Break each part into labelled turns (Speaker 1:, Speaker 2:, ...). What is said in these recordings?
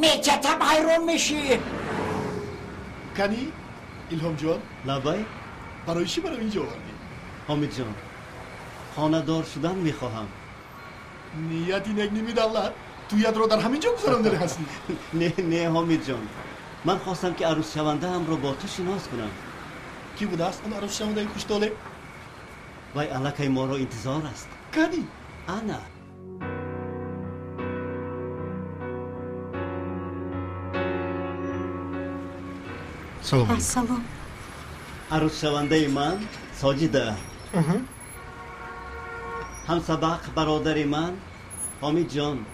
Speaker 1: میکتم حیران میشی.
Speaker 2: کنی؟ ایلهام جان
Speaker 3: لبای؟
Speaker 2: برای چی برای اینجا آوردی؟
Speaker 3: حامد جان خانه دار شدن میخواهم.
Speaker 2: نیت اینک نمیدالد تویت رو در همینجا گذرانداری هستی.
Speaker 3: نه حامد جان، من خواستم که عروس شونده هم رو با تو شناس کنم.
Speaker 2: کی بوده است اون عروس شونده خوشداله؟
Speaker 3: وای الکه ما رو انتظار است.
Speaker 2: کنی؟
Speaker 3: انا
Speaker 2: سلام.
Speaker 4: سلام.
Speaker 3: عروس شونده من ساجده، هم سبق برادر من حامد جان.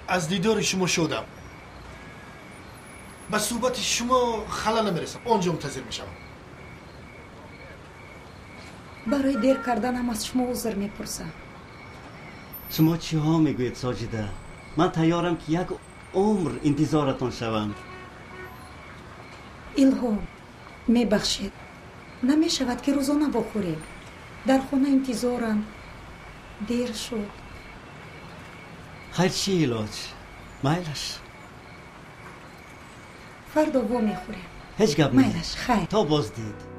Speaker 2: از دیدار شما شدم. به صحبت شما خلل نمیرسم. آنجا منتظر میشم.
Speaker 4: برای دیر کردنم از شما عذر میپرسم.
Speaker 3: شما چی ها میگوید ساجده؟ من تیارم که یک عمر انتظارتان شوم.
Speaker 4: ایلهام میبخشید، نمیشود که روزانه بخوریم. در خانه انتظارم دیر شد.
Speaker 3: خیر چی علاج؟ میلش
Speaker 4: فردا وا میخوریم.
Speaker 3: هیچ گپ نیست.
Speaker 4: میلش خیر.
Speaker 3: تا باز دید.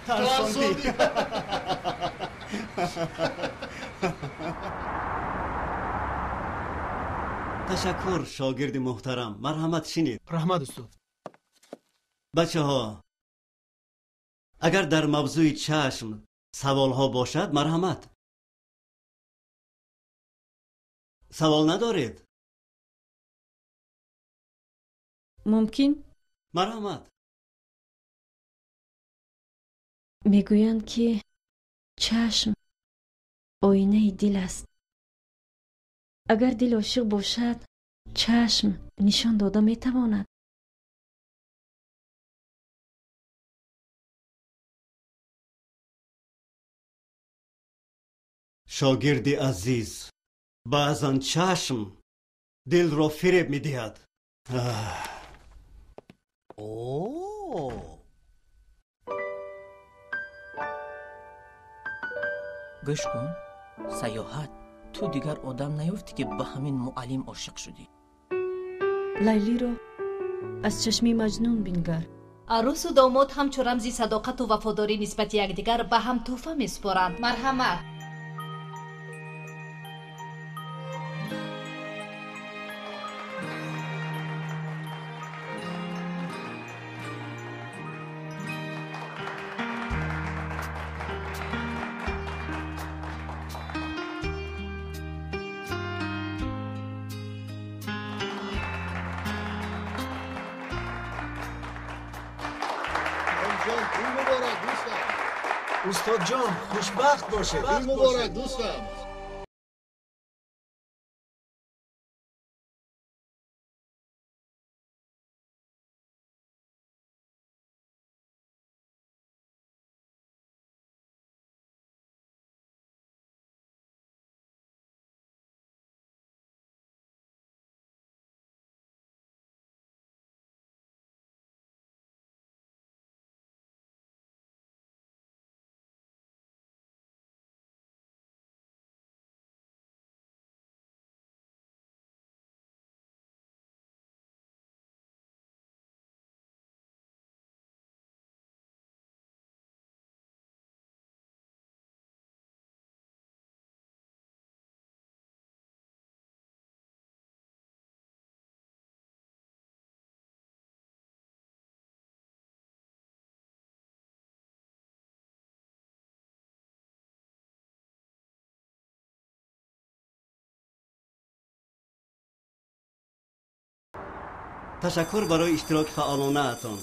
Speaker 2: ترسوندی.
Speaker 3: تشکر شاگرد محترم، مرحمت شنید.
Speaker 2: رحمت استاد.
Speaker 3: بچه ها اگر در موضوع چشم سوال ها باشد مرحمت. سوال ندارید؟
Speaker 5: ممکن؟
Speaker 3: مرحمت.
Speaker 5: میگویند که چشم آینه دل است. اگر دل عاشق باشد چشم نشان داده میتواند.
Speaker 3: شاگرد عزیز، بعضا چشم دل را فریب میدهد.
Speaker 1: گوش کن سیاحت، تو دیگر آدم نیفتی که به همین معلم عاشق شدی.
Speaker 5: لیلی را از چشمی مجنون بینگر.
Speaker 6: عروس و داماد همچو رمزی صداقت و وفاداری نسبت یکدیگر به هم تحفه میسپارند. مرحمت.
Speaker 7: استاد جان خوشبخت باشه.
Speaker 2: این مبارک دوستم.
Speaker 3: تشکر برای اشتراک فعالانه اتان.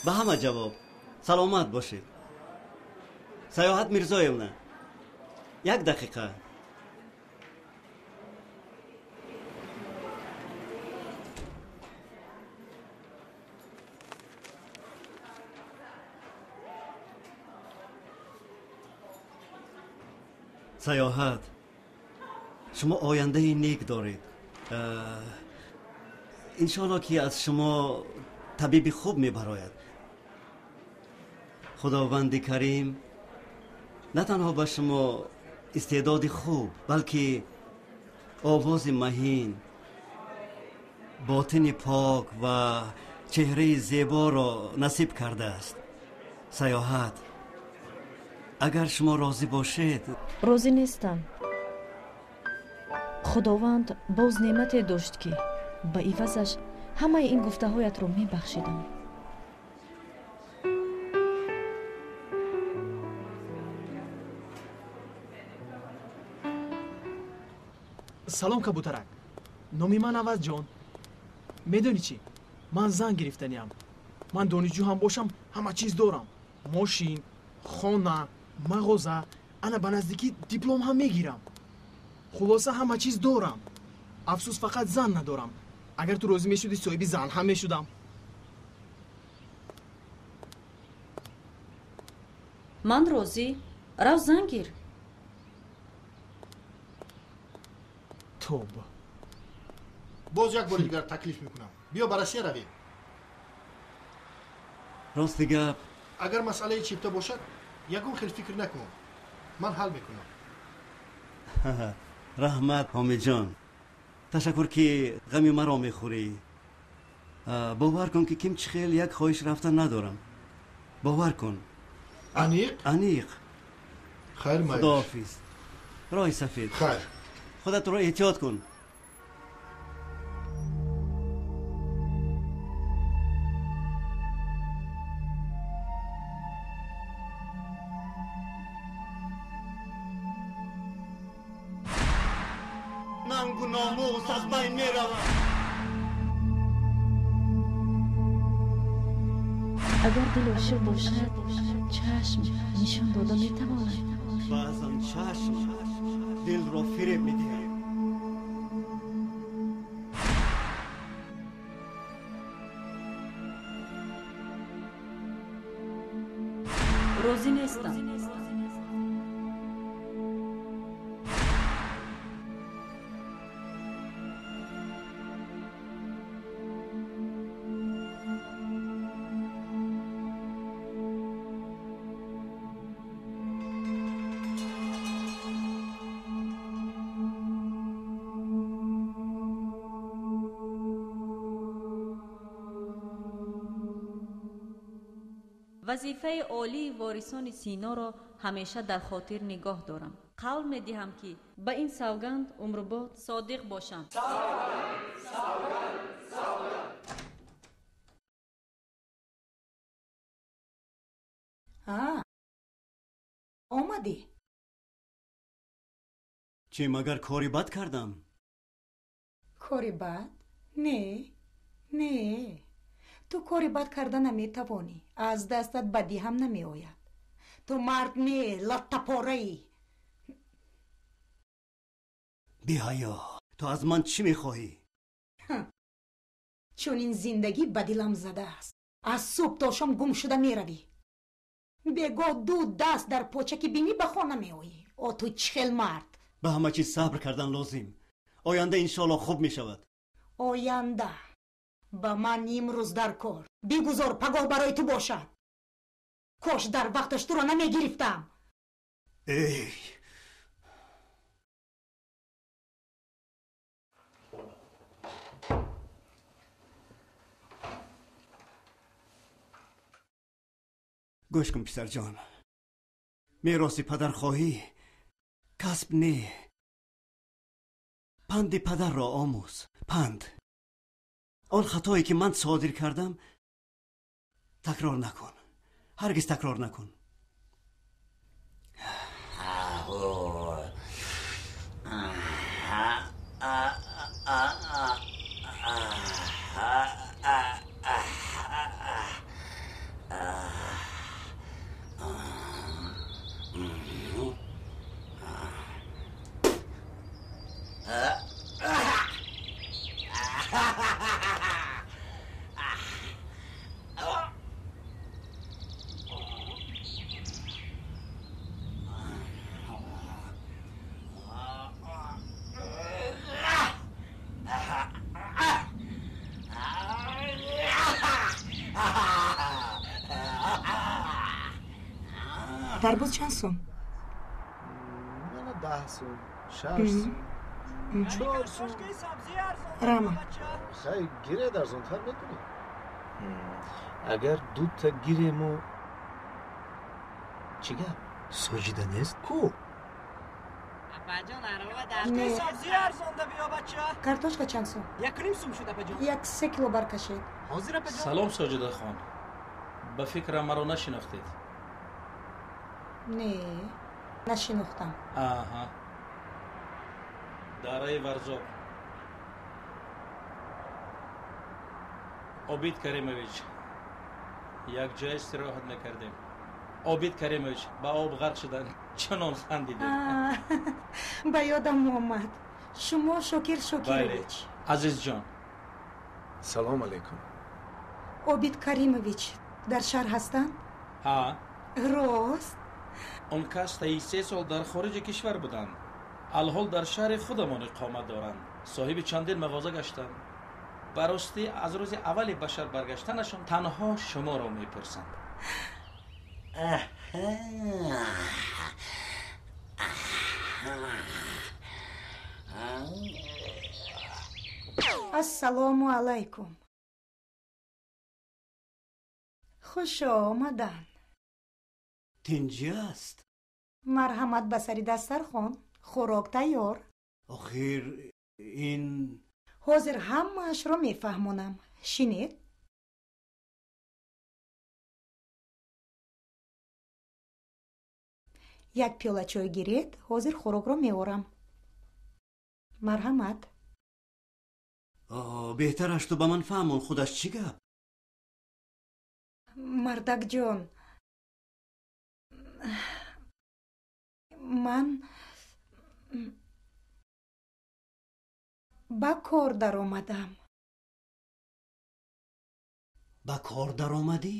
Speaker 3: به همه جواب سلامت باشید. سیاحت میرزایونا، یک دقیقه. سیاحت، شما آینده نیک دارید. انشالله که از شما طبیب خوب میبراید. خداوند کریم نه تنها به شما استعداد خوب بلکه آواز مهین، باطن پاک و چهره زیبا را نصیب کرده است. سیاحت، اگر شما راضی باشید.
Speaker 5: راضی نیستم. خداوند باز نعمتی داشت که به عوضش همه این گفته هایت رو می بخشیدم.
Speaker 7: салом кабутарак, номи ман аваз ҷон. медонӣ чӣ, ман зан гирифтаниам. ман донишҷӯ ҳам бошам, ҳама чиз дорам. мошин, хона, мағоза, ана ба наздикӣ диплом ҳам мегирам. хулоса ҳама чиз дорам. афсус фақат зан надорам. агар ту розӣ мешудӣ соҳиби зан ҳам мешудам.
Speaker 8: ман розӣ. рав зан гир.
Speaker 7: توبه.
Speaker 2: باز یک بار دیگر تکلیف میکنم. بیا برای سه رویم.
Speaker 3: راست گپ.
Speaker 2: اگر مسئله چیپتا باشد یکم خیلی فکر نکن. من حل میکنم.
Speaker 3: رحمت حامد جان، تشکر که غمی مرا میخوری. باور کن که کم خیل یک خواهش رفتن ندارم. باور کن. انیق.
Speaker 2: خیر مایش.
Speaker 3: خداحافظ. رای سفید.
Speaker 2: خیر.
Speaker 3: خودت رو احتیاط کن. ننگ و ناموس از بین میروم.
Speaker 5: اگر دل عاشق باشد چشم نشان داده میتواند.
Speaker 3: بعضا چشم دل را فریب میدهد.
Speaker 8: розӣ нестам. وظیفه عالی وارثان سینا را همیشه در خاطر نگاه دارم. قول می دهم که به این سوگند عمرباد صادق باشم.
Speaker 4: آمدی؟
Speaker 3: چی مگر کاری بد کردم؟
Speaker 4: کاری بد؟ نه تو کاری بد کرده نمیتوانی. از دستت بدی هم نمی آید. تو مرد نه، لطه پاره ای.
Speaker 3: بیایا، تو از من چی میخواهی؟
Speaker 4: چون این زندگی به دلم زده است. از صبح تا شام گم شده می روی. بگاه دو دست در پاچه که بینی به خانه می آیی. او تو چخل مرد.
Speaker 3: به همه چیز صبر کردن لازم. آینده انشالله خوب می شود.
Speaker 4: آینده با من امروز در کار. بگذار پگاه برای تو باشد. کاش در وقتش تو را نمی گرفتم.
Speaker 3: ای گوش کن پسر جان، میراث پدر خواهی کسب نه. پند پدر را آموز. پند. آن خطایی که من صادر کردم تکرار نکن. هرگز تکرار نکن.
Speaker 4: тарбуз чанд сум?
Speaker 9: Mana 10 so'm, 6 so'm, 4 so'm.
Speaker 4: рама
Speaker 9: Xay, gire arzontar میکنی. Agar 2 ta giremu چی گپ؟ سوجیده نیست کو؟
Speaker 4: не
Speaker 7: سبزی ارزونده بیا بچه.
Speaker 4: картошка чанд сум?
Speaker 7: 1.5 сум шуда паҷон.
Speaker 4: 1-3 кило баркашед.
Speaker 7: ҳозира паҷон.
Speaker 10: салом соҷида хон. ба фикрам маро нашинохтед?
Speaker 4: не нашинохтам.
Speaker 10: аҳа. дараи варзоб. обид каримович, як ҷоя истироҳат мекардем. обид каримович ба об ғарқ шудан чунон хандидем.
Speaker 4: ба ёдам омад. шумо Шокир Шокирович.
Speaker 10: азизҷон.
Speaker 9: سلام علیکم.
Speaker 4: обид каримович дар шаҳр ҳастанд?
Speaker 10: ҳа.
Speaker 4: рост?
Speaker 10: он кас таи 3 сол дар хориҷи кишвар буданд. алҳол дар шаҳри худамон иқомат доранд. соҳиби чандин мағоза гаштанд. ба ростӣ аз рӯзи аввали ба шаҳр баргаштанашон танҳо шуморо мепурсанд.
Speaker 4: ассалому алайкум. хуш омаданд.
Speaker 3: тинҷи аст.
Speaker 4: марҳамат ба сари дастархон. хӯрок тайёр.
Speaker 3: охир ин
Speaker 4: ҳозир ҳамаашро мефаҳмонам. шинед? як пиёла чой гиред. ҳозир хӯрокро меорам. марҳамат.
Speaker 3: беҳтараш ту ба ман фаҳмон худаш чӣ гап?
Speaker 4: мардакҷон, ман ба кор даромадам.
Speaker 3: ба кор даромадӣ?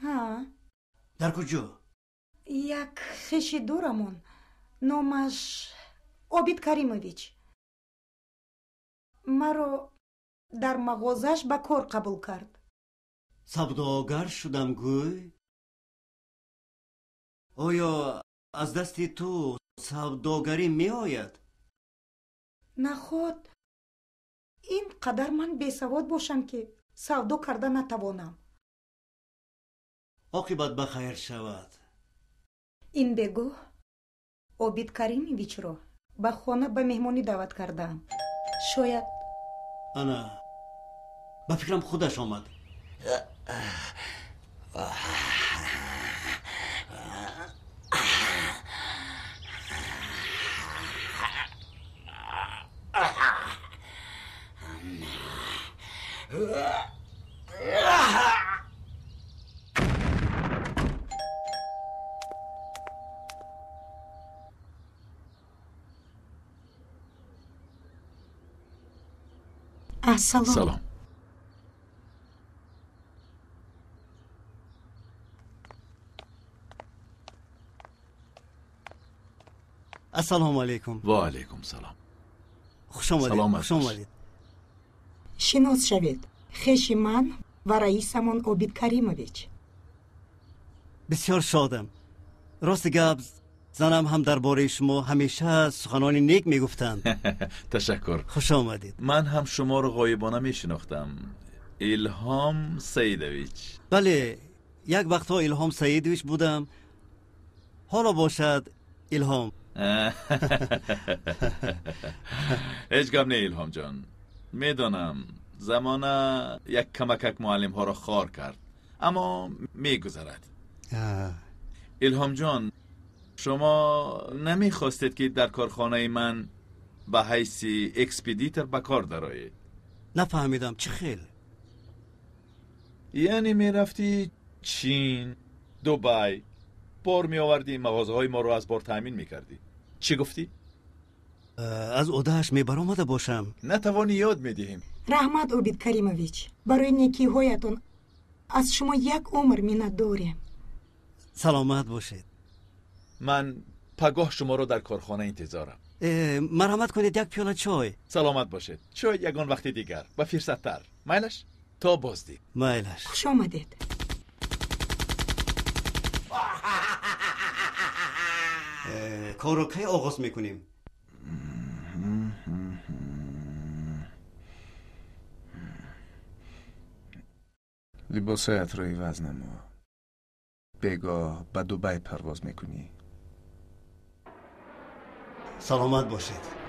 Speaker 4: ҳа.
Speaker 3: дар куҷо?
Speaker 4: як хиши дурамон, номаш обид каримович, маро дар мағозааш ба кор қабул кард.
Speaker 3: савдогар шудам гӯй? оё аз дасти ту савдогарӣ меояд?
Speaker 4: наход ин қадар ман бесавод бошам ки савдо карда натавонам.
Speaker 3: оқибат ба хайр шавад.
Speaker 4: ин бегоҳ обид каримовичро ба хона ба меҳмонӣ даъват кардаам. шояд
Speaker 3: ана ба фикрам худаш омад.
Speaker 4: سلام.
Speaker 3: ассалому алайкум.
Speaker 11: ва алайкум салом.
Speaker 3: хуш омадед. хуш омадед.
Speaker 4: шинос шавед. хеши ман ва раисамон обид каримович.
Speaker 3: бисёр шодам. рости гап занам ҳам дар бораи шумо ҳамеша суханони нек мегуфтанд.
Speaker 11: ташаккур.
Speaker 3: хуш омадед.
Speaker 11: ман ҳам шуморо ғоибона мешинохтам. илҳом саидович.
Speaker 3: бале, як вақтҳо илҳом саидович будам. ҳоло бошад илҳом.
Speaker 11: ҳеҷ гап не илҳом ҷон. медонам замона як камакак муаллимҳоро хор кард, аммо мегузарад. илҳом ҷон, шумо намехостед ки дар корхонаи ман ба ҳайси экспедитор ба кор дароед?
Speaker 3: нафаҳмидам чӣ хел?
Speaker 11: яъне мерафти чин, дубай, бор меовардӣ, мағозаҳои моро аз бор таъмин мекардӣ. чӣ гуфтӣ?
Speaker 3: аз одааш мебаромада бошам.
Speaker 11: натавонӣ ёд медиҳем.
Speaker 4: раҳмат обид каримович, барои некиҳоятон аз шумо як умр миннат дорем.
Speaker 3: саломат бошед.
Speaker 11: ман пагоҳ шуморо дар корхона интизорам.
Speaker 3: марҳамат кунед як пиёла чой.
Speaker 11: саломат бошед. шояд ягон вақти дигар ба фирсаттар. майлаш? то боздид.
Speaker 3: майлаш.
Speaker 4: хуш омадед.
Speaker 3: کارو کی آغاز میکنیم؟
Speaker 9: لباسایت رو عوض نما. بگاه به دبی پرواز میکنی.
Speaker 3: سلامت باشید.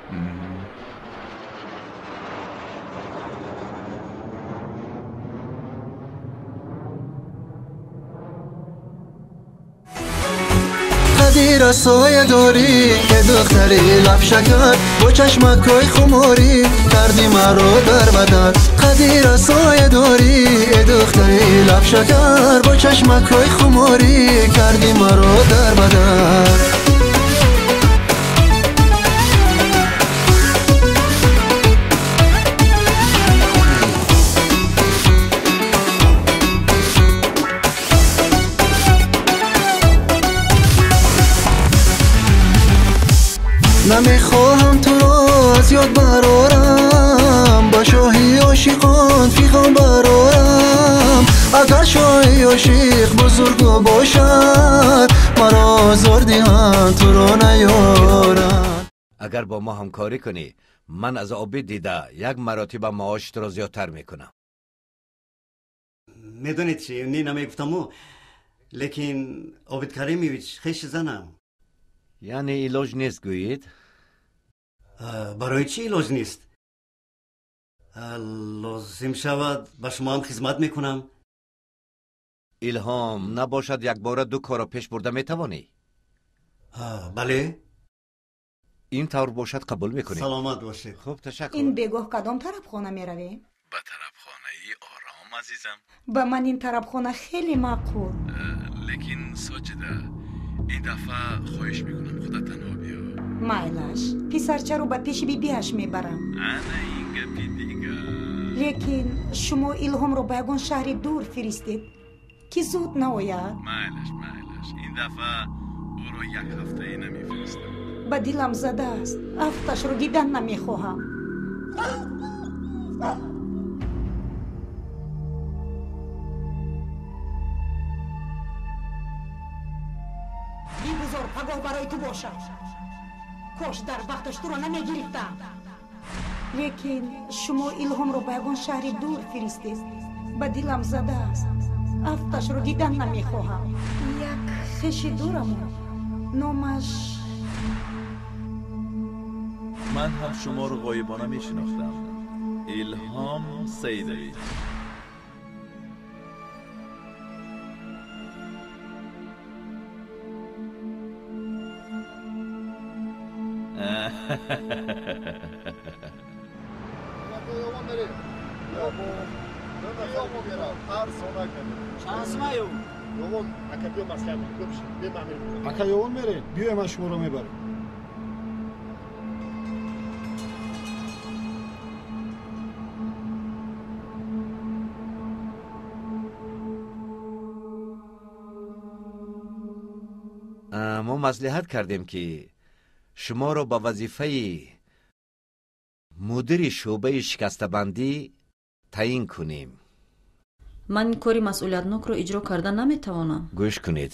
Speaker 12: قدیر سایه داری که دختری لب شکر با چشمکای خماری کردی مرا در بدر. قدیر سایه داری دختری لب شکر با چشمکای خماری کردی مرا در بدر. نمیخواهم تو را از یاد برارم با شاهی عاشقان فیخم برارم. اگر شاهی عاشق بزرگ باشد مرا زار دیهن تو را نیارم.
Speaker 13: اگر با ما همکاری کنی من از عابد دیده یک مراتب معاشت را زیادتر میکنم.
Speaker 3: میدونید چی؟ نمیگفتم لیکن عابد کریمیویچ خیش زنم.
Speaker 13: یعنی علاج نیست گویید؟
Speaker 3: برای چی علاج نیست؟ لازم شود به شما هم خدمت میکنم.
Speaker 13: الهام نباشد یک بار دو کار پیش برده میتوانی؟
Speaker 3: بله.
Speaker 13: این طور باشد قبول میکنی؟
Speaker 3: سلامت باشید.
Speaker 13: خوب تشکر.
Speaker 4: این بگاه کدام طرف خانه میروی؟
Speaker 11: به طرف خانه آرام عزیزم.
Speaker 4: به من این طرف خانه خیلی معقول.
Speaker 11: لیکن ساجده این دفعه خواهش میکنم خدا تنها بیا.
Speaker 4: مایلش پسرچه رو به پیش بیبیش میبرم.
Speaker 11: انا این گپی دیگه.
Speaker 4: لیکن شما الهام رو به یگان شهر دور فرستید که زود ناید.
Speaker 11: مایلش این دفعه او رو یک هفته نمیفرستم.
Speaker 4: به دلم زده است. هفتش رو دیدن نمیخواهم. بگذار پگاه برای تو باشم. کاش در وقتش تو رو نمیگرفتم. لیکن شما الهام رو به یگان شهر دور فرستید. به دلم زده است. هفتش رو دیدن نمیخواهم. یک خیش دورم نامش.
Speaker 11: من هم شما رو غایبانه میشناختم. الهام سیدوی.
Speaker 2: اکا یوان میره بیایم از شما رو میبرم.
Speaker 13: ما مصلحت کردیم که شما رو با وظیفه مدیر شعبه شکسته‌بندی تعیین کنیم.
Speaker 8: من کاری مسئولیتناک رو اجرا کردن نمیتوانم.
Speaker 13: گوش کنید.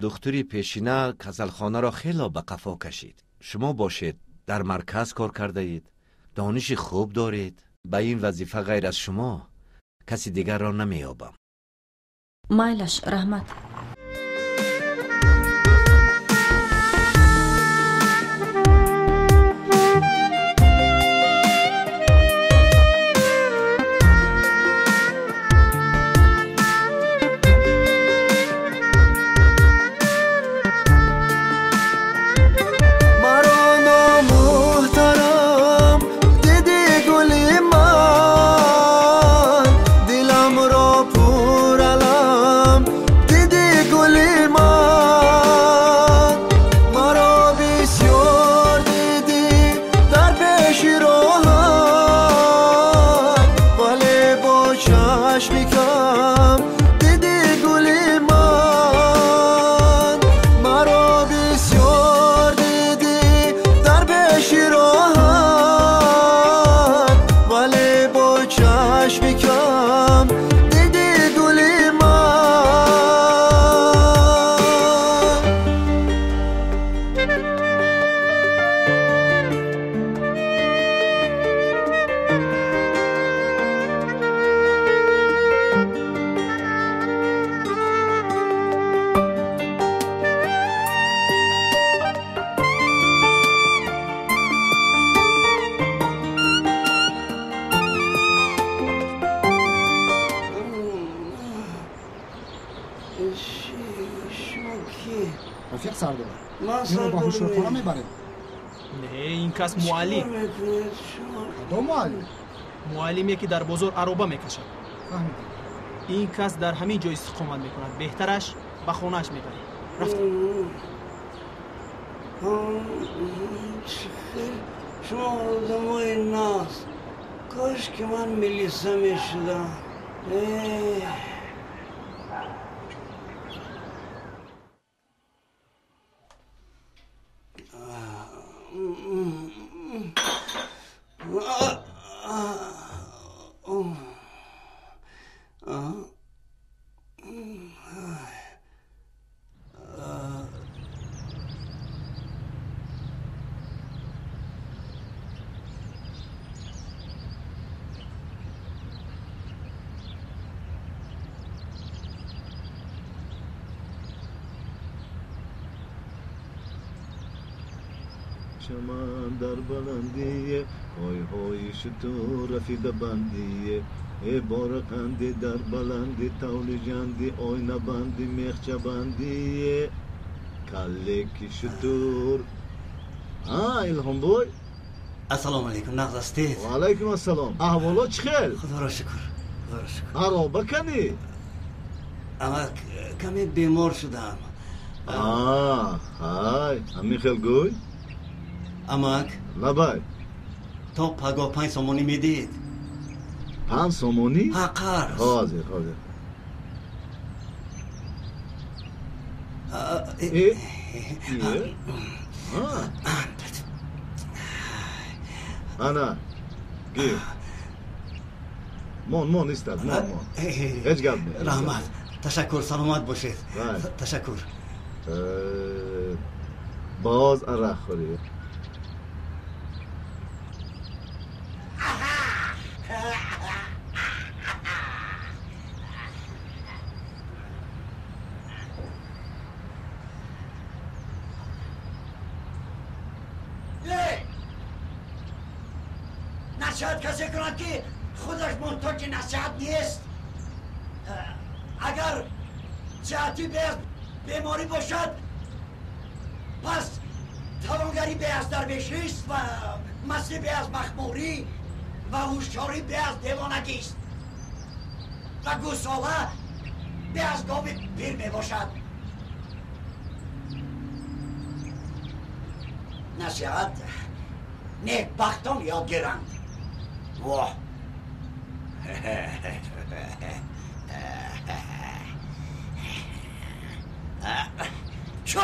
Speaker 13: دکتری پیشینه کسلخانه را خیلی به قفا کشید. شما باشید در مرکز کار کرده اید. دانش خوب دارید. به این وظیفه غیر از شما کسی دیگر را نمیابم.
Speaker 8: مایلش رحمت.
Speaker 12: دیدی
Speaker 2: اینو با هوشیارخانه میبریم.
Speaker 7: نه این کس معلم.
Speaker 2: کدام معلم؟
Speaker 7: معلمی که در بازار عروبه میکشد.
Speaker 2: فهمیدم.
Speaker 7: این کس در همین جای استقامت میکند. بهترش به خونهش میبریم. رفتم.
Speaker 14: شما آدمای ناز کاش که من ملیسه میشدم.
Speaker 9: چمان در بلندیه های های شطور رفیده بندیه ای بارقندی در بلندی تولی جندی آینه بندی میخچه بندیه کله کی شطور الهام بوی
Speaker 3: السلام علیکم نغز استید
Speaker 9: و علیکم السلام احوالا چی خیل؟
Speaker 3: خدا را شکر خدا را شکر
Speaker 9: عرابه کنی؟
Speaker 3: اما کمی بیمار شدم
Speaker 9: های همی خیل گوی؟
Speaker 3: امک
Speaker 9: لبای
Speaker 3: تا پگاه 5 سومونی میدید
Speaker 9: 5 سومونی؟
Speaker 3: ها قرض
Speaker 9: حاضر ایه؟ انا گیر مون استاد مون هیچ گپ نی
Speaker 3: رحمت تشکر سلامت باشید تشکر
Speaker 9: باز عرق خوری
Speaker 14: نصیحت کسی کند که خودش محتاج نصیحت نیست. اگر صحتی بیماری باشد پس توانگری به از درویشی است و مستی به از مخموری و هوشیاری به از دیوانگی است و گوساله به از گاو پیر می باشد. نصیحت نیکبختان یاد گیرند. واه چو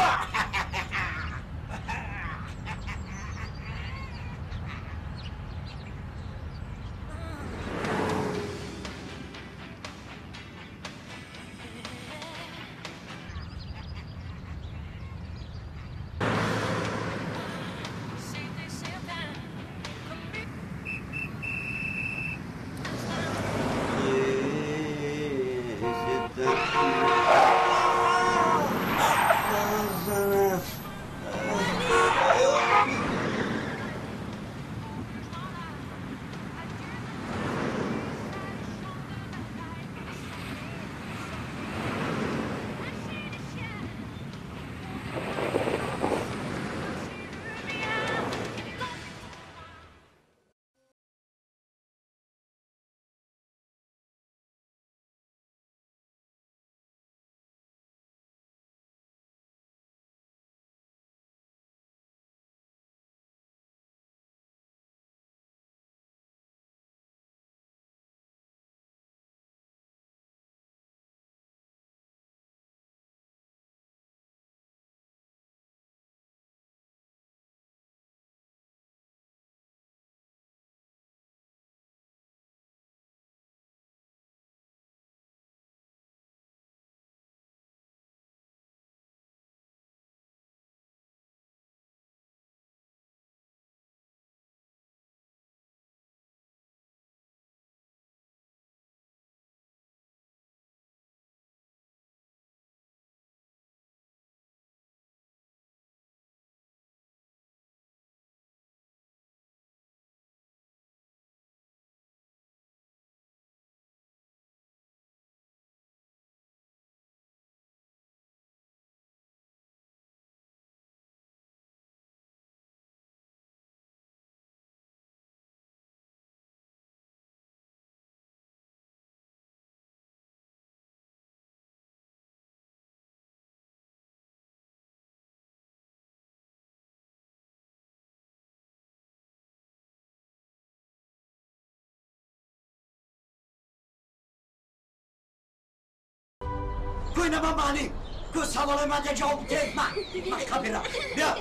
Speaker 14: اینا ما معلیم که سوال من ده جواب ده من خبیرم بیا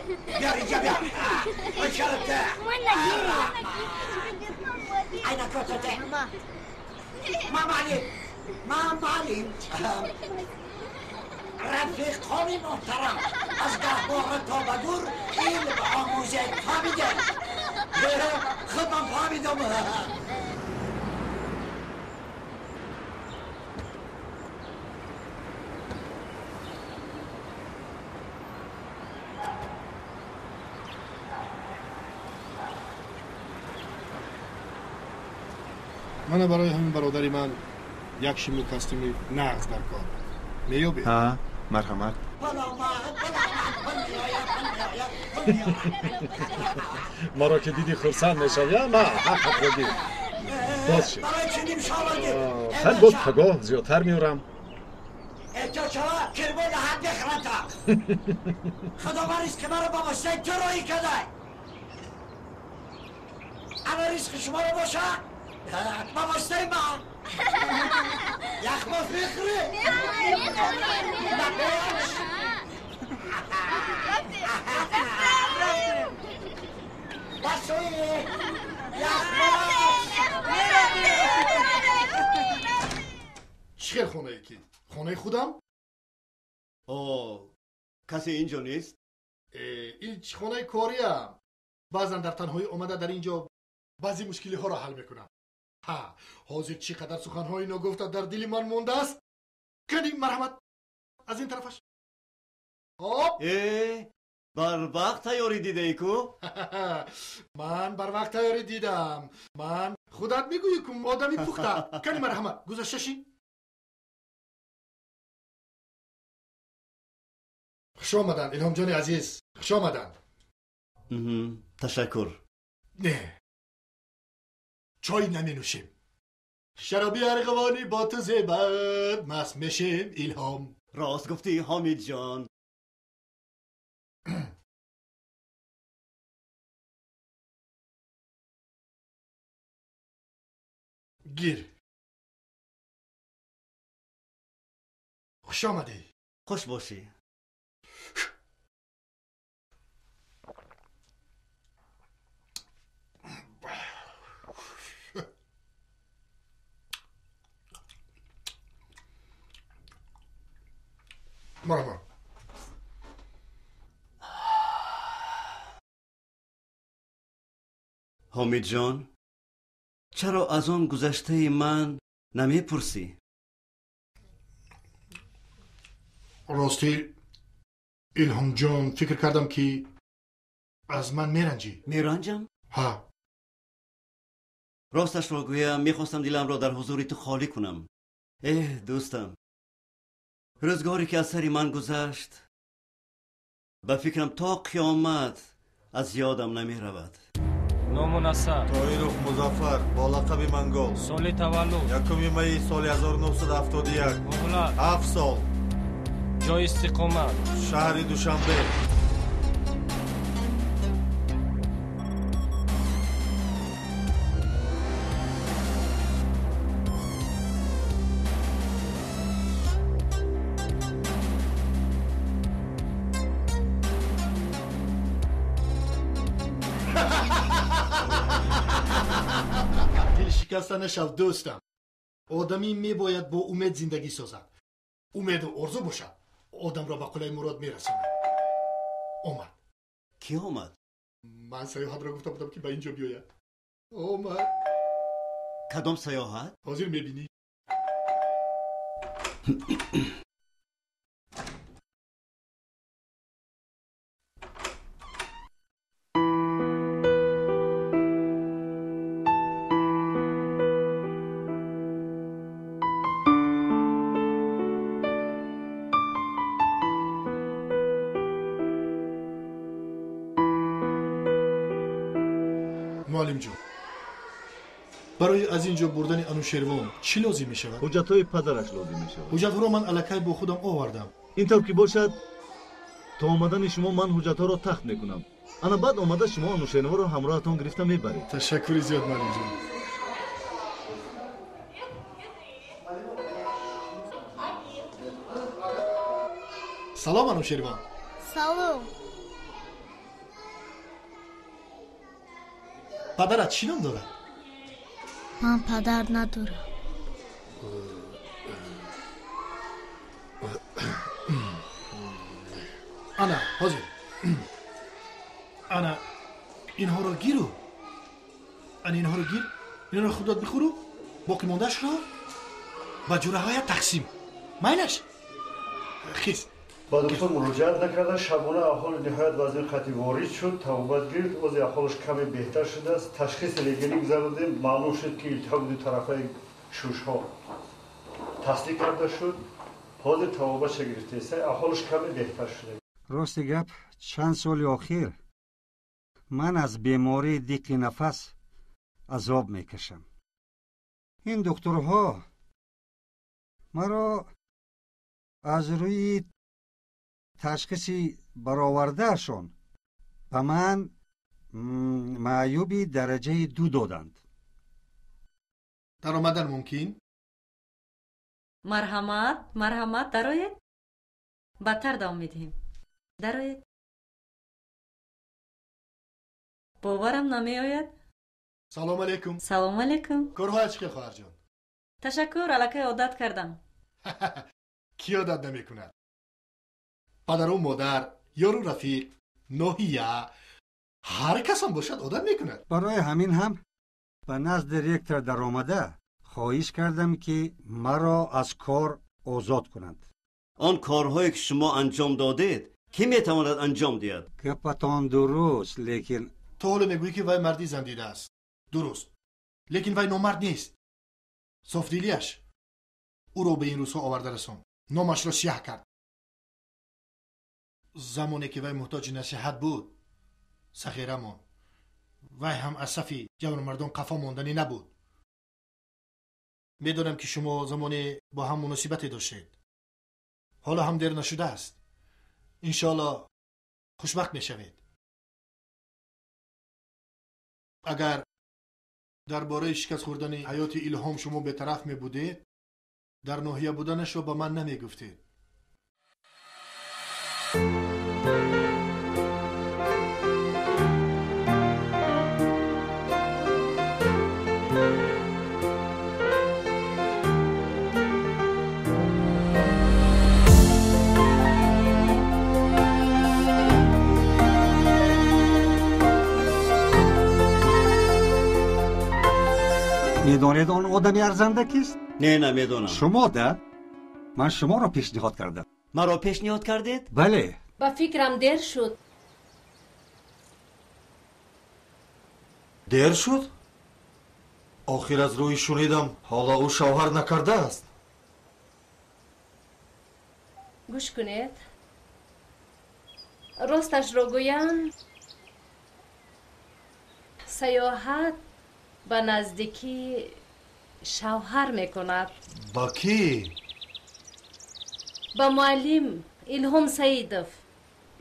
Speaker 14: اینجا بیا بچرته اینا کتته ما معلیم رفیق خانی محترم از گهواره تا بدور این به آموزه فهمیده خود من فهمیدم
Speaker 2: من برای همین برادری من یک شیمی کاستومی نغز در کار میابی؟
Speaker 9: ها مرحمت
Speaker 2: ما را که دیدی خرسند میشه یا نه حق خودی باز شد
Speaker 14: برای چنین شاورده
Speaker 2: خیلی بود پگاه زیادتر میورم
Speaker 14: احتاجا کربول حد بخرنتا خدا بریست که مرا با واسطه ترویی کده اما ریسک شما رو باشه با واسطه من یخماف بخوری بسوی
Speaker 2: چخیر خونه ای کی؟ خونه خودم؟
Speaker 3: کسی اینجا نیست؟
Speaker 2: این خونه کاری هم بعضا در تنهایی اومده در اینجا بعضی مشکلی ها را حل میکنم حاضر چقدر سخنهایی نگفته در دل من مونده است کنی مرحمت از این طرفش
Speaker 3: بر وقت تیاری دیده ای کو؟
Speaker 2: من بر وقت تیاری دیدم من خودت میگویی که آدمی پخته کنی مرحمت گذشتشی خوش آمدن الهام جان عزیز خوش آمدن
Speaker 3: تشکر
Speaker 2: نه چای نمی نوشیم شرابی ارغوانی با تو زیبد مست میشیم الهام
Speaker 3: راست گفتی حامد جان
Speaker 2: گیر خوش آمدی
Speaker 3: خوش باشی
Speaker 2: مرحبا
Speaker 3: حامد جان چرا از آن گذشته من نمیپرسی؟
Speaker 2: راستی الهام جان فکر کردم که از من میرنجی
Speaker 3: میرنجم؟
Speaker 2: ها
Speaker 3: راستش را گویم میخواستم دلم را در حضور تو خالی کنم دوستم روزگاری که از سری من گذشت به فکرم تا قیامت از یادم نمی رود
Speaker 15: نام نصر
Speaker 16: طاهرов مظفر با لقب منگول
Speaker 15: سال تولد
Speaker 16: 1 می سال 1971
Speaker 15: مهلت
Speaker 16: 7 سال
Speaker 15: جای استقامت
Speaker 16: شهر دوشنبه
Speaker 2: شکستن شب دوستم آدمی میباید با امید زندگی سازد امید و آرزو باشد آدم را به قله مراد میرساند اومد
Speaker 3: کی اومد؟
Speaker 2: من سیاحت را گفته بودم که به اینجا بیاید اومد
Speaker 3: کدام سیاحت؟
Speaker 2: حاضر میبینی معلم جون برای از اینجا بردن انوشیروان چی لازم می شود؟
Speaker 9: حجت‌های پدرش لازم می شود.
Speaker 2: حجت را من الکی با خودم آوردم.
Speaker 9: اینطور که باشد تا آمدن شما من حجت‌ها را تخت میکنم. انا بعد آمده شما انوشیروان را همراهتان گرفته میبرید.
Speaker 2: تشکر زیاد معلم جون. салом анушервон.
Speaker 17: Салом.
Speaker 2: Падарат чӣ ном дорад?
Speaker 17: Ман падар надорам.
Speaker 2: ана ҳозир ана инҳоро гиру инҳоро гир, инҳоро худот бихӯру, боқӣ мондаашро ба ҷураҳоят тақсим. майлаш хис
Speaker 3: ба доктор муроҷиат накарда, шабона аҳоли ниҳоят вазъи қатъӣ ворид шуд, табобат гирифт, ози аҳолиш каме беҳтар шудааст. Ташхиси регионӣ гузаронидем, маълум шуд ки илтиҳоби ду тарафаи шушҳо тасдиқ карда шуд. ҳозир табобатша гирифтааст, аҳолиш каме беҳтар шуда.
Speaker 18: рости гап, чанд соли охир ман аз бемории диққи нафас азоб мекашам. ин духтурҳо маро аз рӯи ташхиси баровардаашон ба ман маъюби дараҷаи 2 доданд.
Speaker 2: даромадан мумкин?
Speaker 8: марҳамат, дароед. бадтар давом медиҳем. дароед. боварам намеояд.
Speaker 2: салому алайкум.
Speaker 8: салому алайкум.
Speaker 2: корҳоят чӣ хел хоҳарҷон?
Speaker 8: ташаккур, аллакай одат кардам.
Speaker 2: ки одат намекунад? падару модар, ёру рафиқ, ноҳия, ҳар касон бошад одат мекунад.
Speaker 18: барои ҳамин ҳам ба назди ректор даромада хоҳиш кардам ки маро аз кор озод кунанд.
Speaker 3: он корҳое ки шумо анҷом додед, кӣ метавонад анҷом диҳад?
Speaker 18: гапатон дуруст, лекин
Speaker 2: то ҳоло мегӯӣ ки вай мардӣ зандидааст. дуруст, лекин вай номард нест. софдилияш ӯро ба ин рӯзҳо оварда расонд, номашро сиёҳ кард. замоне ки вай муҳтоҷи насиҳат буд, сахира монд. вай ҳам аз сафи ҷавонмардон қафо монданӣ набуд. медонам ки шумо замоне бо ҳам муносибате доштед. ҳоло ҳам дер нашудааст. иншоалло хушбахт мешавед. агар дар бораи шикаст хӯрдани ҳаёти илҳом шумо бетараф мебудед, дар ноҳия буданашро ба ман намегуфтед.
Speaker 18: медонед он одами арзанда кист?
Speaker 3: не намедонам.
Speaker 18: шумо да? ман шуморо пешниҳод кардам.
Speaker 3: маро пешниҳод кардед?
Speaker 18: бале.
Speaker 6: ба фикрам дер шуд.
Speaker 16: дер шуд? охир аз рӯи шунидам ҳоло ӯ шавҳар накардааст.
Speaker 6: гӯш кунед. росташро гӯям, саёҳат ба наздикӣ шавҳар мекунад.
Speaker 16: ба кӣ?
Speaker 6: ба муаллим илҳом саидов.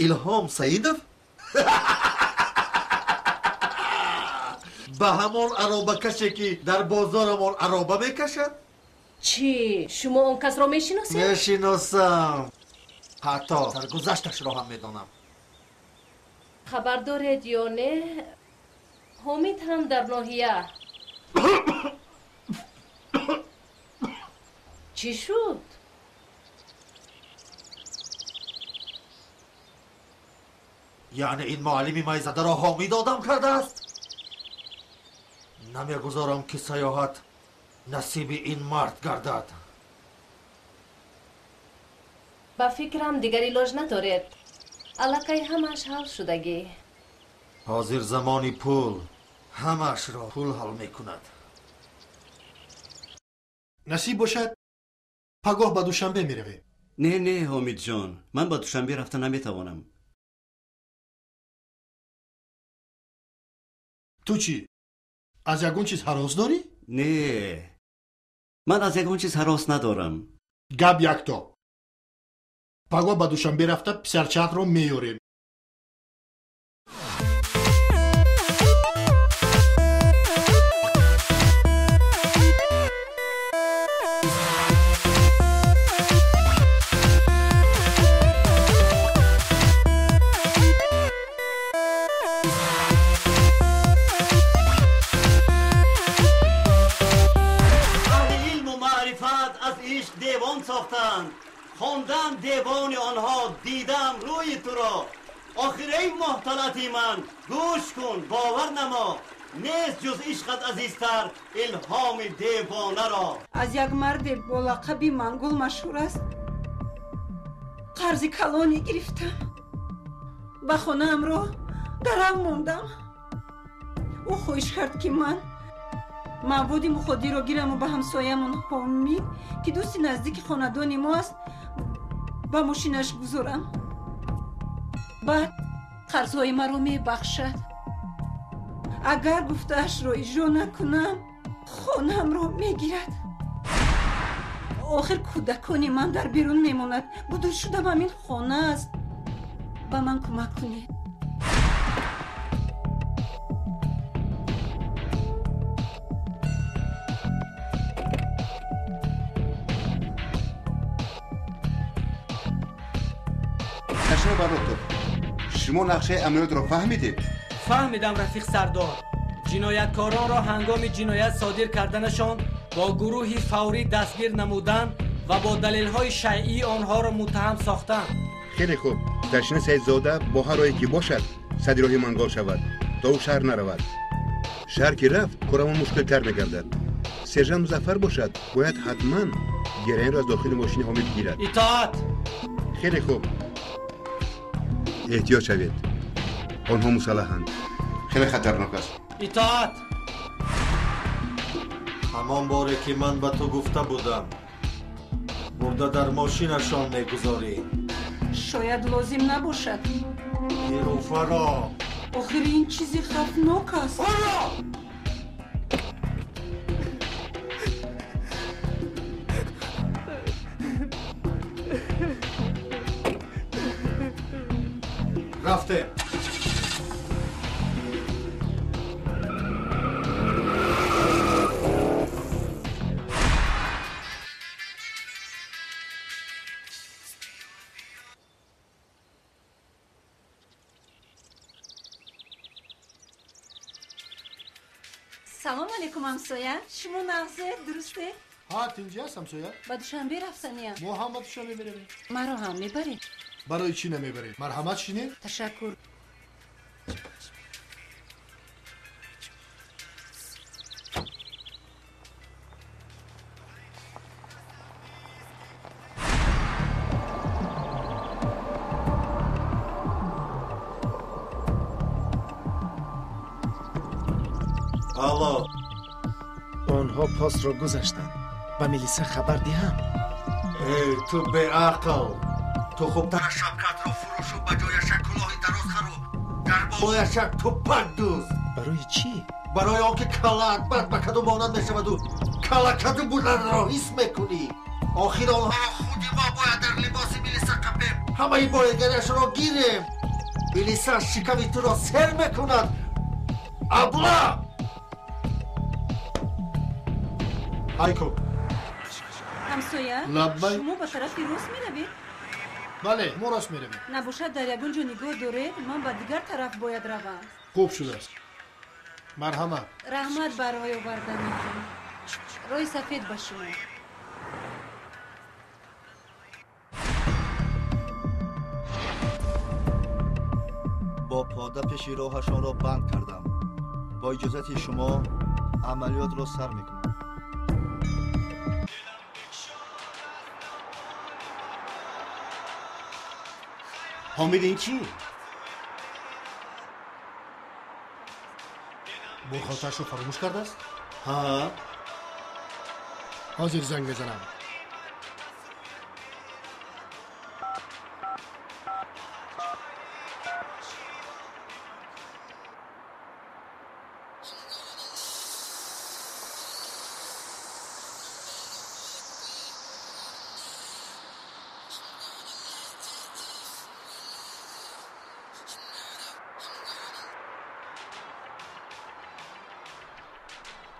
Speaker 16: илҳом саидов? ба ҳамон аробакаше ки дар бозорамон ароба мекашад?
Speaker 6: чӣ, шумо он касро мешиносед?
Speaker 16: мешиносам. ҳатто саргузашташро ҳам медонам.
Speaker 6: хабар доред ё не? ҳомид ҳам дар ноҳия. чӣ шуд?
Speaker 16: яъне ин муаллими майзадаро ҳомид одам кардааст? намегузорам ки саёҳат насиби ин мард гардад.
Speaker 6: ба фикрам дигар илоҷ надоред. аллакай ҳамаш ҳал шудагӣ.
Speaker 16: ҳозир замони пул ҳамаашро пул ҳал мекунад.
Speaker 2: насиб бошад пагоҳ ба душанбе меравем.
Speaker 3: не ҳомидҷон, ман ба душанбе рафта наметавонам.
Speaker 2: ту чӣ, аз ягон чиз ҳарос дорӣ?
Speaker 3: не, ман аз ягон чиз ҳарос надорам.
Speaker 2: гап якто. пагоҳ ба душанбе рафта писарчаҳатро меёрем.
Speaker 3: عشق دیوان ساختند خواندم دیوان آنها دیدم روی تو را آخر ای محتلتی من گوش کن باور نما نیست جز عشقت عزیزتر الهام دیوانه را
Speaker 4: از یک مرد با لقبی منگول مشهور است قرض کلانی گرفتم به خانه امرو درم موندم او خواهش کرد که من مواد مخدر رو گیرم و به همسایمون حامید که دوست نزدیک خاندان ما است با ماشینش گذارم بعد قرضهای ما رو میبخشد اگر گفتهش رو اجرا نکنم خانم رو میگیرد آخر کودکان من در بیرون میماند بودو شدم همین خانه است با من کمک کنید
Speaker 19: تشنه براتو شما نقشه عملیات رو فهمیدید؟
Speaker 20: فهمیدم رفیق سردار جنایتکاران را هنگام جنایت صادر کردنشان با گروهی فوری دستگیر نمودند و با دلیل‌های شیعی آنها را متهم ساختند.
Speaker 19: خیلی خوب تشنه سیدزاده با هر راهی که باشد صدر راه منگال شود تا او شهر نرود شهر که رفت کارمان مشکل تر میگردد سرژنت مظفر باشد باید حتما گرین را از داخل ماشین حامد گیرد
Speaker 20: اطاعت
Speaker 19: خیلی خوب احتیاط شوید آنها مسلحند خیلی خطرناک است
Speaker 20: اطاعت
Speaker 9: همان باره که من به تو گفته بودم برده در ماشینشان میگذاری
Speaker 4: شاید لازم نباشد
Speaker 9: نیلوفرا
Speaker 4: آخر این چیزی خفناک است
Speaker 9: رفته
Speaker 4: سلام علیکم همسایه شما نغزه درسته؟
Speaker 2: ها اینجا هست همسایه
Speaker 4: با دوشنبه رفتنیم
Speaker 2: ما هم با دوشنبه میبریم
Speaker 4: مرا هم میبرید
Speaker 2: برای چی نمیبرید؟ مرحمت شینه؟
Speaker 4: تشکر
Speaker 9: الو
Speaker 7: آنها پاس را گذاشتند و میلیسا خبر دهم
Speaker 9: ای تو به عقل تو خوب تر شبکت را فروش و بجایش کلاه دراز خرو در بالایش توپک دوز
Speaker 7: برای چی؟
Speaker 9: برای آنکه کلک بد به کدو مانند میشود و کلکت بودن را حس میکنی آخر آنها خودی ما باید در لباس میلیسا کپیم همه این بایدگریش را گیریم میلیسا شکمی تو را سر میکند ابلا علیکم
Speaker 4: همسایه
Speaker 2: لبای
Speaker 4: شما به طرف راست میروید؟
Speaker 2: بله ما راست میرویم
Speaker 4: نباشد در یگون جا نگاه دارید من به دیگر طرف باید روم
Speaker 2: خوب شده است مرحمت
Speaker 4: رحمت برای آوردنتون روی سفید به شما
Speaker 16: با پاده پیش راهشان را بند کردم با اجازت شما عملیات را سر میکنم
Speaker 3: حامد این چی؟
Speaker 2: برخواتش رو فراموش کرده است؟
Speaker 3: ها
Speaker 2: حاضر زنگ بزنم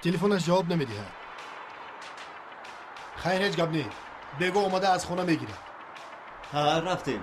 Speaker 2: تلفنش جواب نمیده خیر هیچ گپ نیست بگو اومده از خونه میگیره
Speaker 3: ها رفتیم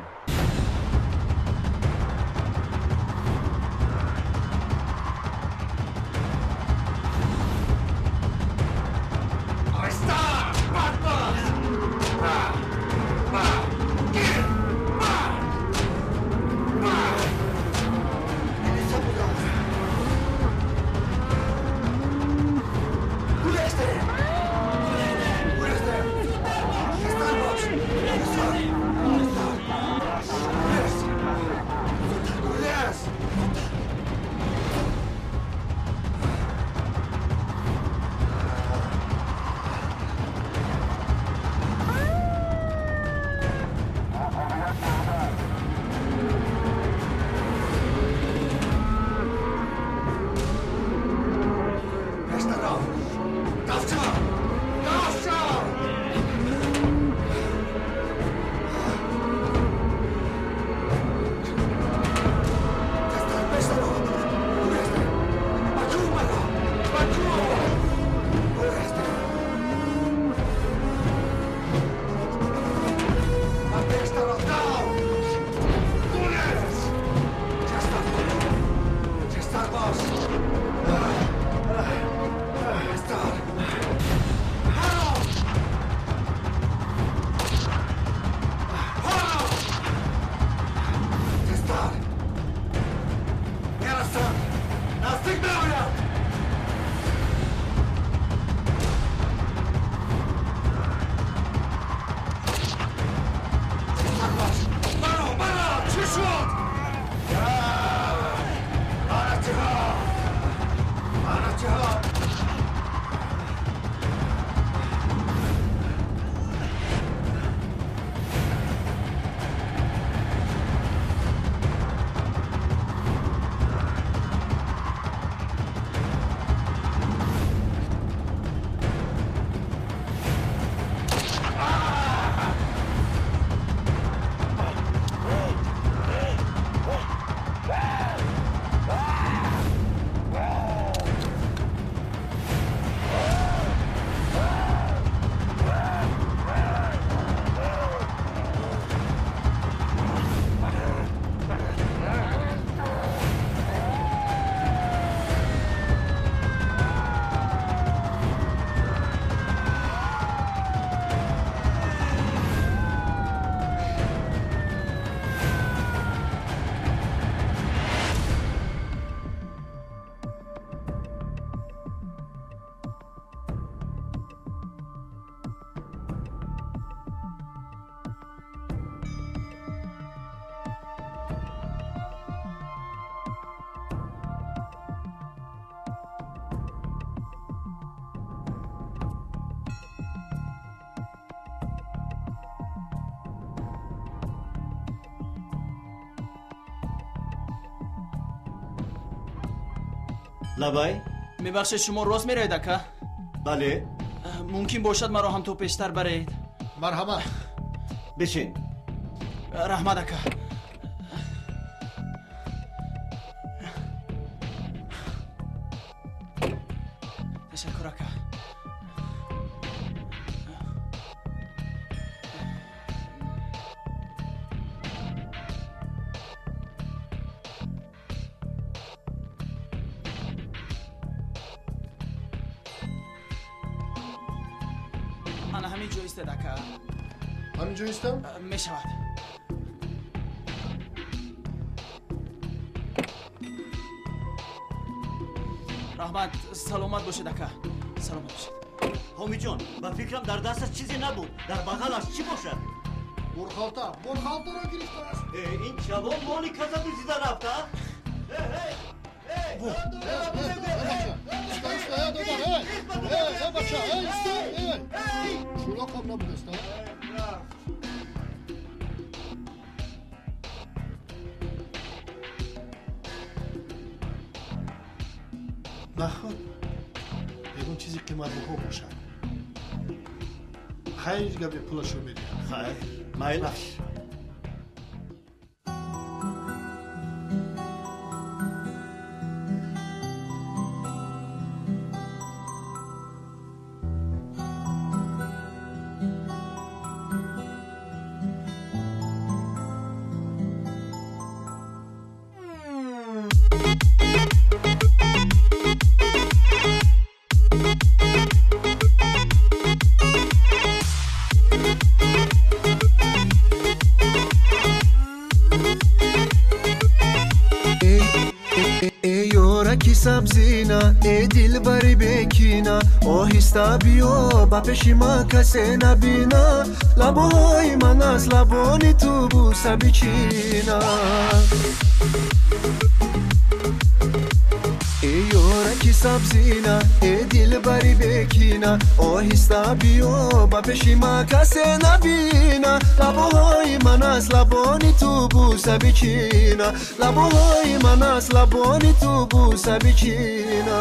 Speaker 3: لبای
Speaker 7: میبخشید شما راست میرید اکا؟
Speaker 3: بله.
Speaker 7: ممکن باشد مرا هم تو پیشتر برید؟
Speaker 2: مرحبا.
Speaker 3: بشین.
Speaker 7: رحمت اکا. تشکر اکا. انا همین جو ایستد اکا.
Speaker 2: همین جو ایستم؟
Speaker 7: می شود. رحمت سلامت باشید اکا. سلامت باشید.
Speaker 3: حامی جان با فکرم در دستش چیزی نبود. در بغلش چی باشد؟
Speaker 2: برخالتا را گرفته است.
Speaker 3: این جوان مالی کسا دوزیده رفته؟
Speaker 2: شوراق هم نبود است. نخود یکون چیزی قیمت بخور باشد. خیلی گبه پولشو میدیم.
Speaker 3: خیلی مایلش.
Speaker 12: سبزینا ای دل بری بکینا آهسته بیا با پیش ما کسی نبینا لبای من از لبانی تو بوسه بچینا ای یارکی سبزینا ای دل بری بکینا آهسته بیا با پیش ما کسی نبینا لبای من از لبانی تو بوسه بچینا لبای من از لبانی تو بوسه بچینا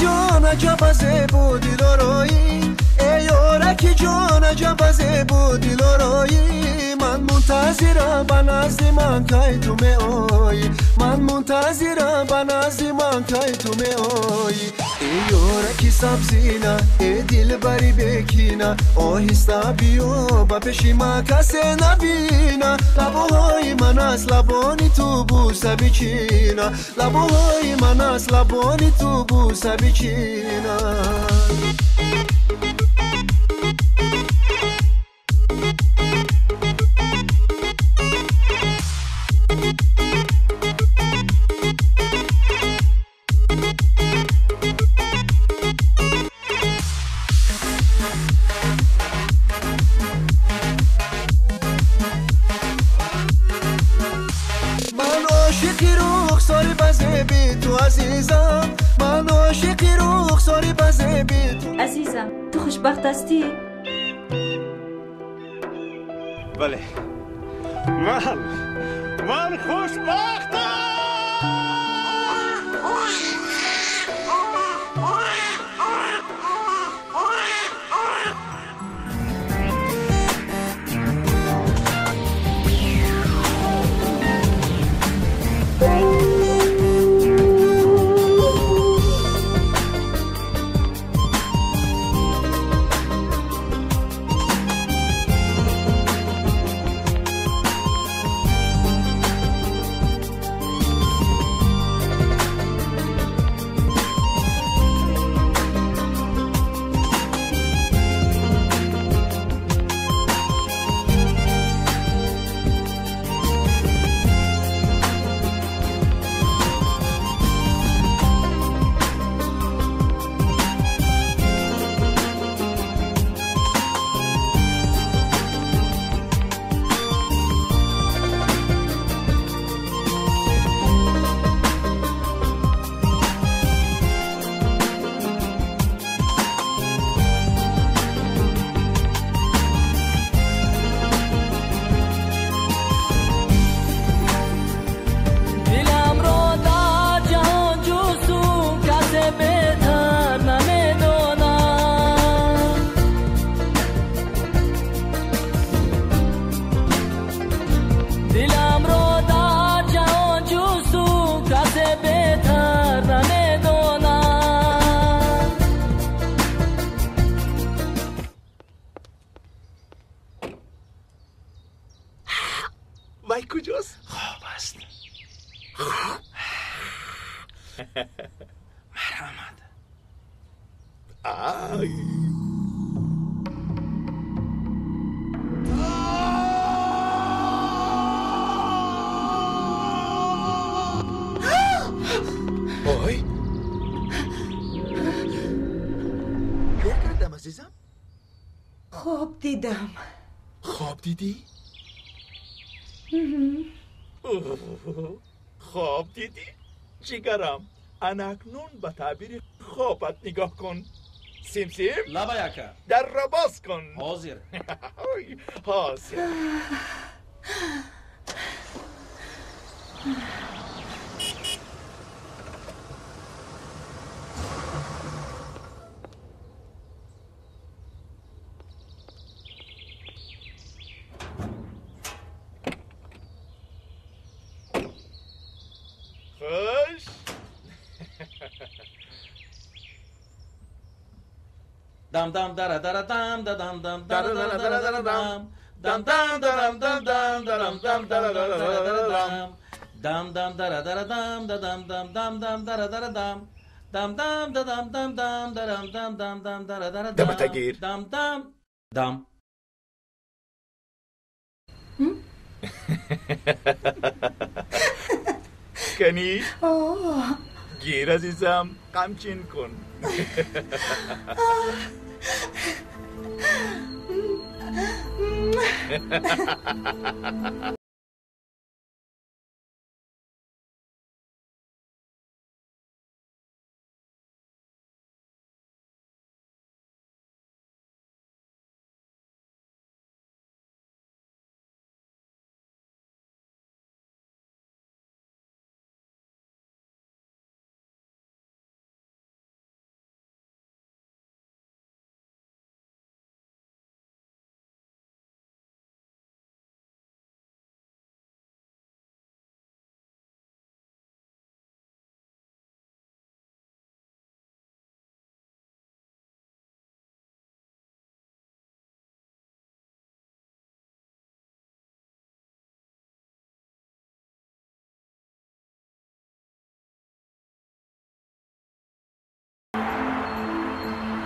Speaker 12: جان عجب زیبا دلارایی ای یارکی جان عجب زیبا دلارایی من منتظرم به نزد من که تو می آیی من منتظرم به نزد من که تو می آیی ای یارکی سبزینه ای دل بری بکینه آهسته بیا با پیشی من کسی نبینه لبوهای من از لبانی تو بوسه بچینه لبوهای من از لبانی تو بوسه بچینه عزیزم من عاشقی رخساری بزه بیت
Speaker 8: عزیزم تو خوشبخت هستی؟
Speaker 3: بله من خوشبختم
Speaker 11: وای کجاست؟
Speaker 10: خواب است مرحمت
Speaker 11: آی آی کار کردم عزیزم؟
Speaker 4: خواب دیدم.
Speaker 11: خواب دیدی؟ خواب دیدی؟ جگرم اناکنون به تعبیر خوابت نگاه کن. سیم
Speaker 10: لبا یکه
Speaker 11: در را باز کن.
Speaker 10: حاضر
Speaker 11: حاضر خوش
Speaker 10: دم دم دره دره دم دم دم دره دره دره دره دم دم دم درم دم دم درم دم دره دره دره دم دم دم دره دره دم دم دم دم دم دره دره دم دم دم دم دم دم درم دم دم دم دره دره
Speaker 11: دم تگیر
Speaker 10: دم دم دم
Speaker 11: کنی گیر عزیزم غمچین کن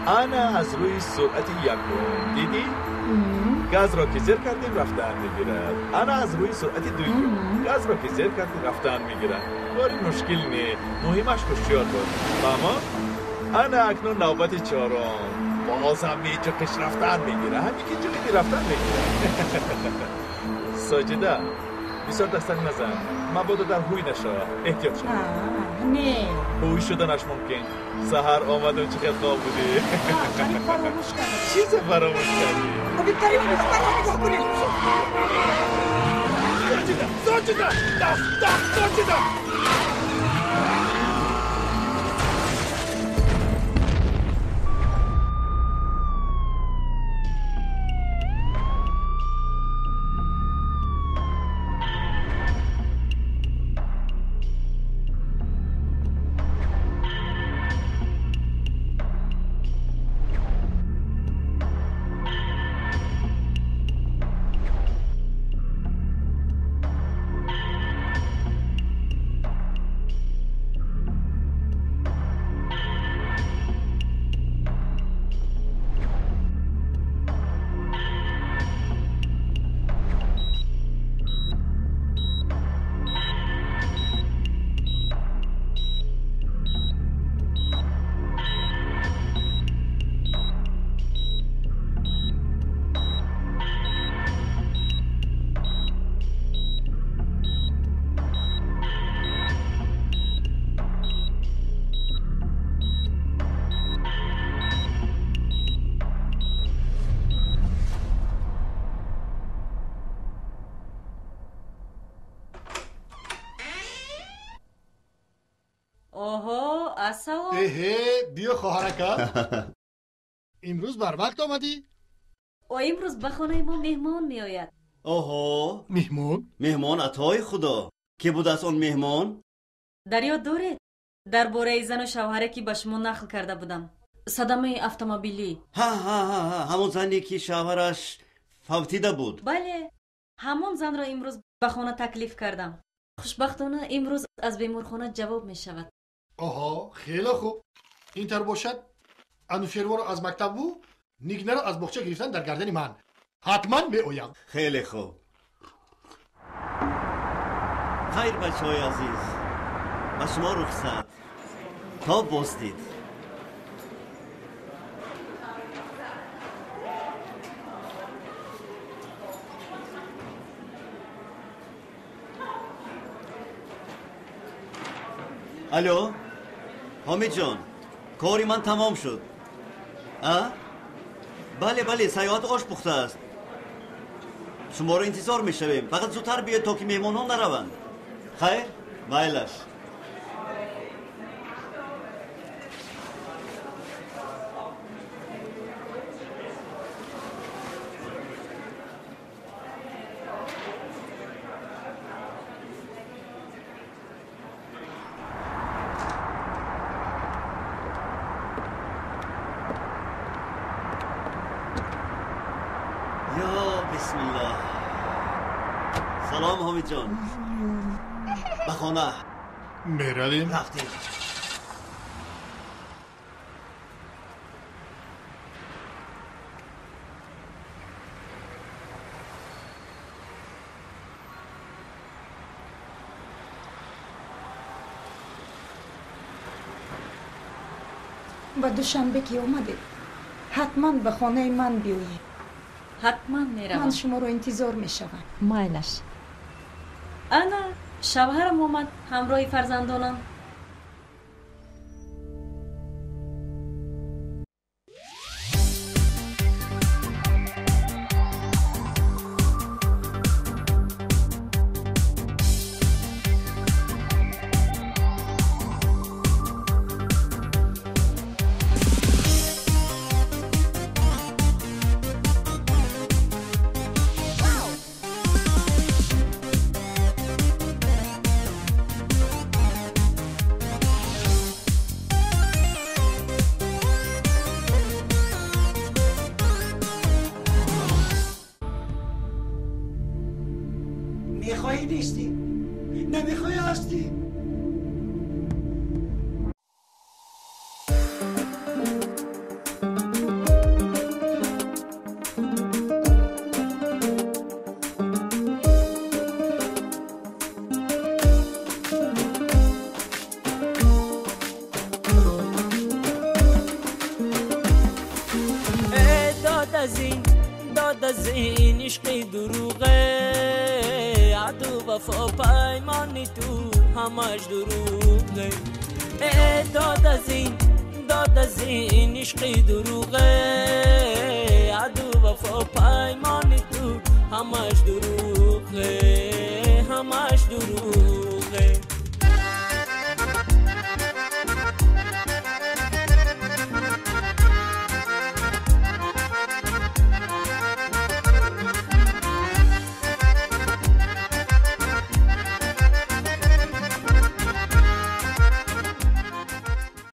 Speaker 11: انا از روی سرعت یکم دیدی؟ گاز را که زیر کردیم رفتن میگیرد. انا از روی سرعت دویم گاز را که زیر کردیم رفتن میگیرد. کاری مشکل نی، مهمش هوشیار بود. اما انا اکنون نوبت چهارم بازم میجوکش رفتن میگیره. همین که جوکی رفتن میگیره. ساجده بسیار دستک نزن. مبادا در هوی نشا. احتیاط شد.
Speaker 4: نه
Speaker 11: هوی شدنش ممکن. سحر آمد و چقدر خواب بودی.
Speaker 4: قریب فراموش کردم.
Speaker 11: چیز فراموش کردی؟
Speaker 4: خب بهتری من نگاه کنید.
Speaker 11: ساجده ساجده
Speaker 8: اوهو اصلا
Speaker 2: بیا خواهرکا. امروز بر وقت آمدی؟
Speaker 8: او امروز به خانه ما مهمان می آید.
Speaker 3: اوهو
Speaker 2: مهمان
Speaker 3: عطای خدا. کی بود از اون مهمان؟
Speaker 8: در یاد دارید در باره زن و شوهره که به شما نقل کرده بودم، صدمه اتومبیلی.
Speaker 3: ها همون زنی که شوهرش فوتیده بود.
Speaker 8: بله، همون زن را امروز به خانه تکلیف کردم. خوشبختانه امروز از بیمارخانه جواب می شود.
Speaker 2: آها خیلی خوب. اینطور باشد انوشیروا رو از مکتب بو، نیگنه رو از بخچه گرفتن در گردن من. حتما می اویم.
Speaker 3: خیلی خوب. خیر بچه های عزیز، با شما رخصت. تا بستید. الو حامد جان، کاری من تمام شد. بله سیاحت آش پخته است. شما رو انتظار میشویم. فقط زودتر بیاید تا که مهمان ها نروند. خیر؟ مایلش. بسم الله. سلام حامد جان. به خانه
Speaker 2: میرویم.
Speaker 3: رفتیم.
Speaker 4: با دوشنبه که اومده حتما به خانه من بیایید.
Speaker 8: حتما میروم.
Speaker 4: من شما رو انتظار میشوم.
Speaker 5: مایلش.
Speaker 8: انا شوهرم اومد همراه فرزندانم.
Speaker 14: میخوایی نیستی، نمیخوایی هستی.
Speaker 21: داد از این عشق دروغه عدو وفا پیمانی تو همش دروغه داد از این عشق دروغه عدو وفا پیمانی تو همش دروغه همش دروغه